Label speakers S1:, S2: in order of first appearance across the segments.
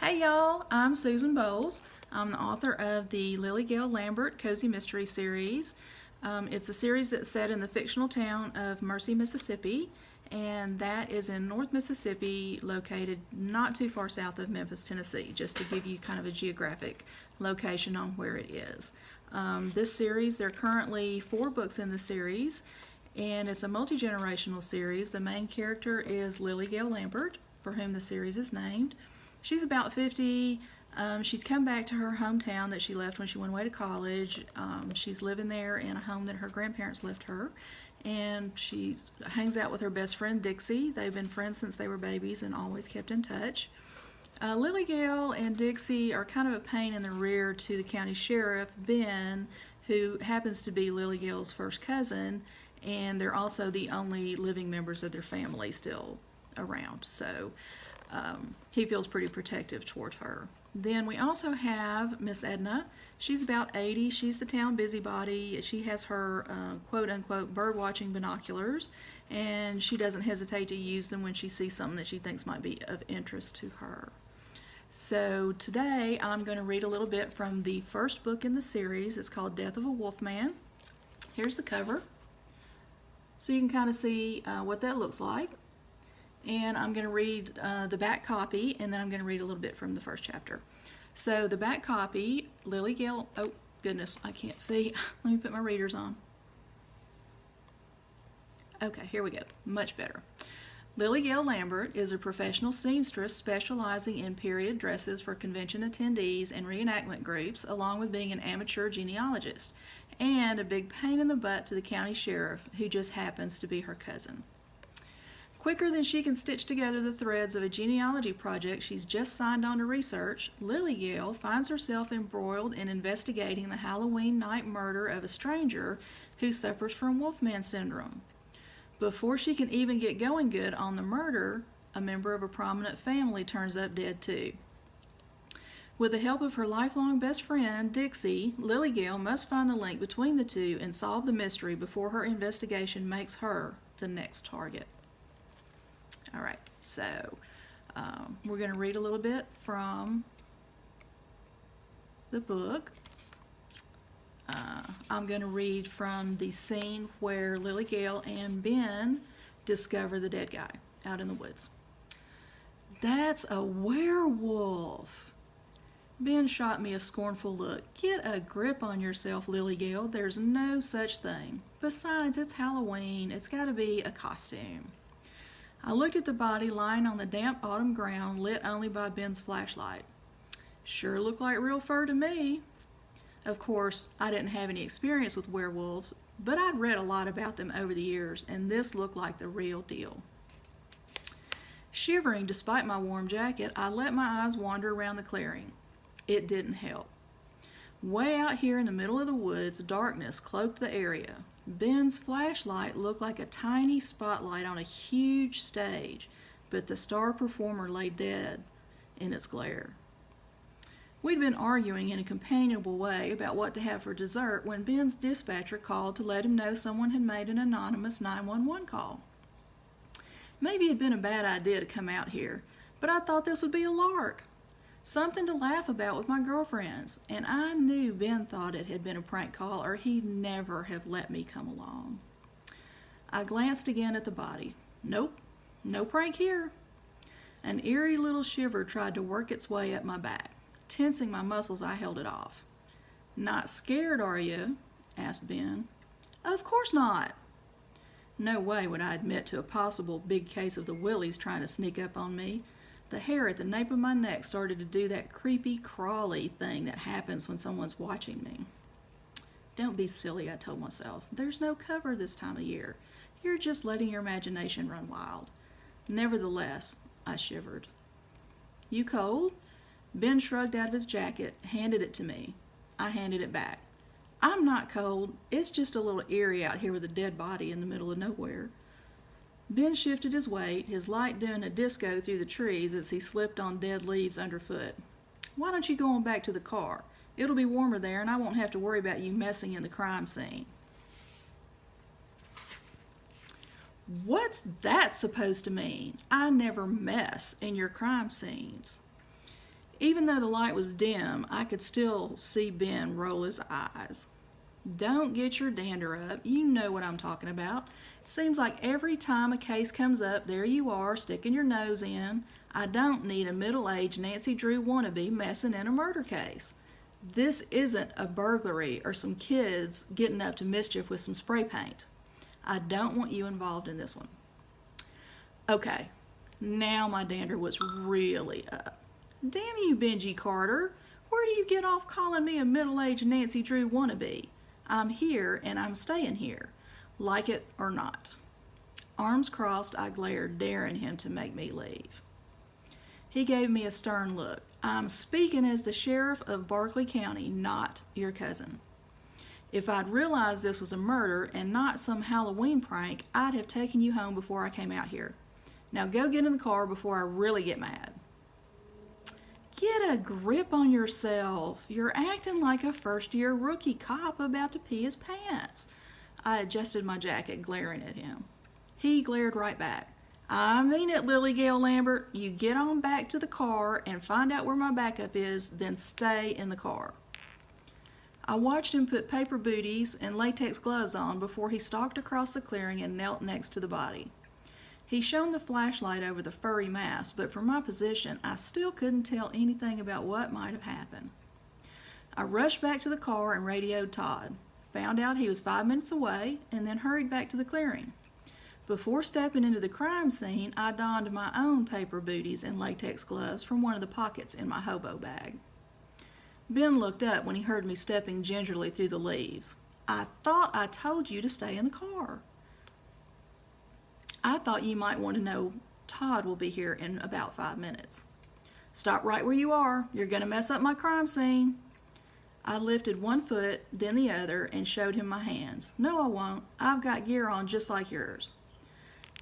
S1: Hey y'all, I'm Susan Boles. I'm the author of the Lily Gale Lambert Cozy Mystery Series. It's a series that's set in the fictional town of Mercy, Mississippi, and that is in North Mississippi, located not too far south of Memphis, Tennessee, just to give you kind of a geographic location on where it is. This series, there are currently 4 books in the series, and it's a multi-generational series. The main character is Lily Gale Lambert, for whom the series is named. She's about 50. She's come back to her hometown that she left when she went away to college. She's living there in a home that her grandparents left her. And she hangs out with her best friend Dixie. They've been friends since they were babies and always kept in touch. Lily Gale and Dixie are kind of a pain in the rear to the county sheriff, Ben, who happens to be Lily Gale's first cousin, and they're also the only living members of their family still around. So he feels pretty protective toward her. Then we also have Miss Edna. She's about 80. She's the town busybody. She has her quote-unquote bird-watching binoculars, and she doesn't hesitate to use them when she sees something that she thinks might be of interest to her. So today I'm going to read a little bit from the first book in the series. It's called Death of a Wolfman. Here's the cover, so you can kind of see what that looks like. And I'm going to read the back copy, and then I'm going to read a little bit from the first chapter. So the back copy, Lily Gale, oh goodness, I can't see. Let me put my readers on. Okay, here we go, much better. Lily Gale Lambert is a professional seamstress specializing in period dresses for convention attendees and reenactment groups, along with being an amateur genealogist, and a big pain in the butt to the county sheriff, who just happens to be her cousin. Quicker than she can stitch together the threads of a genealogy project she's just signed on to research, Lily Gale finds herself embroiled in investigating the Halloween night murder of a stranger who suffers from Wolfman syndrome. Before she can even get going good on the murder, a member of a prominent family turns up dead too. With the help of her lifelong best friend, Dixie, Lily Gale must find the link between the two and solve the mystery before her investigation makes her the next target. All right, so we're going to read a little bit from the book. I'm going to read from the scene where Lily Gale and Ben discover the dead guy out in the woods. That's a werewolf. Ben shot me a scornful look. Get a grip on yourself, Lily Gale. There's no such thing. Besides, it's Halloween. It's got to be a costume. I looked at the body lying on the damp autumn ground, lit only by Ben's flashlight. Sure looked like real fur to me. Of course, I didn't have any experience with werewolves, but I'd read a lot about them over the years, and this looked like the real deal. Shivering despite my warm jacket, I let my eyes wander around the clearing. It didn't help. Way out here in the middle of the woods, darkness cloaked the area. Ben's flashlight looked like a tiny spotlight on a huge stage, but the star performer lay dead in its glare. We'd been arguing in a companionable way about what to have for dessert when Ben's dispatcher called to let him know someone had made an anonymous 911 call. Maybe it had been a bad idea to come out here, but I thought this would be a lark. Something to laugh about with my girlfriends, and I knew Ben thought it had been a prank call or he'd never have let me come along. I glanced again at the body. Nope, no prank here. An eerie little shiver tried to work its way up my back. Tensing my muscles, I held it off. Not scared, are you? Asked Ben. Of course not. No way would I admit to a possible big case of the willies trying to sneak up on me. The hair at the nape of my neck started to do that creepy, crawly thing that happens when someone's watching me. Don't be silly, I told myself. There's no cover this time of year. You're just letting your imagination run wild. Nevertheless, I shivered. You cold? Ben shrugged out of his jacket, handed it to me. I handed it back. I'm not cold. It's just a little eerie out here with a dead body in the middle of nowhere. Ben shifted his weight, his light doing a disco through the trees as he slipped on dead leaves underfoot. Why don't you go on back to the car? It'll be warmer there and I won't have to worry about you messing in the crime scene. What's that supposed to mean? I never mess in your crime scenes. Even though the light was dim, I could still see Ben roll his eyes. Don't get your dander up. You know what I'm talking about. Seems like every time a case comes up, there you are, sticking your nose in. I don't need a middle-aged Nancy Drew wannabe messing in a murder case. This isn't a burglary or some kids getting up to mischief with some spray paint. I don't want you involved in this one. Okay, now my dander was really up. Damn you, Benji Carter. Where do you get off calling me a middle-aged Nancy Drew wannabe? I'm here and I'm staying here, like it or not. Arms crossed, I glared, daring him to make me leave. He gave me a stern look. I'm speaking as the sheriff of Barkley County, not your cousin. If I'd realized this was a murder and not some Halloween prank, I'd have taken you home before I came out here. Now go get in the car before I really get mad. Get a grip on yourself. You're acting like a first-year rookie cop about to pee his pants. I adjusted my jacket, glaring at him. He glared right back. I mean it, Lily Gale Lambert. You get on back to the car and find out where my backup is, then stay in the car. I watched him put paper booties and latex gloves on before he stalked across the clearing and knelt next to the body. He shone the flashlight over the furry mass, but from my position, I still couldn't tell anything about what might have happened. I rushed back to the car and radioed Todd, found out he was 5 minutes away, and then hurried back to the clearing. Before stepping into the crime scene, I donned my own paper booties and latex gloves from one of the pockets in my hobo bag. Ben looked up when he heard me stepping gingerly through the leaves. I thought I told you to stay in the car. I thought you might want to know Todd will be here in about 5 minutes. Stop right where you are. You're going to mess up my crime scene. I lifted one foot, then the other, and showed him my hands. No, I won't. I've got gear on just like yours.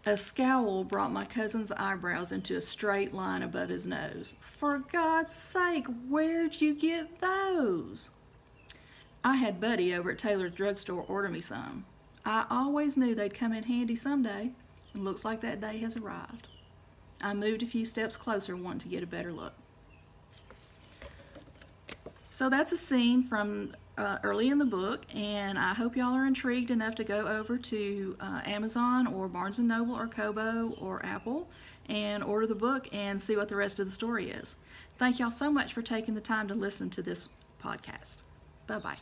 S1: A scowl brought my cousin's eyebrows into a straight line above his nose. For God's sake, where'd you get those? I had Buddy over at Taylor's drugstore order me some. I always knew they'd come in handy someday. It looks like that day has arrived. I moved a few steps closer, wanting to get a better look. So that's a scene from early in the book, and I hope y'all are intrigued enough to go over to Amazon or Barnes & Noble or Kobo or Apple and order the book and see what the rest of the story is. Thank y'all so much for taking the time to listen to this podcast. Bye-bye.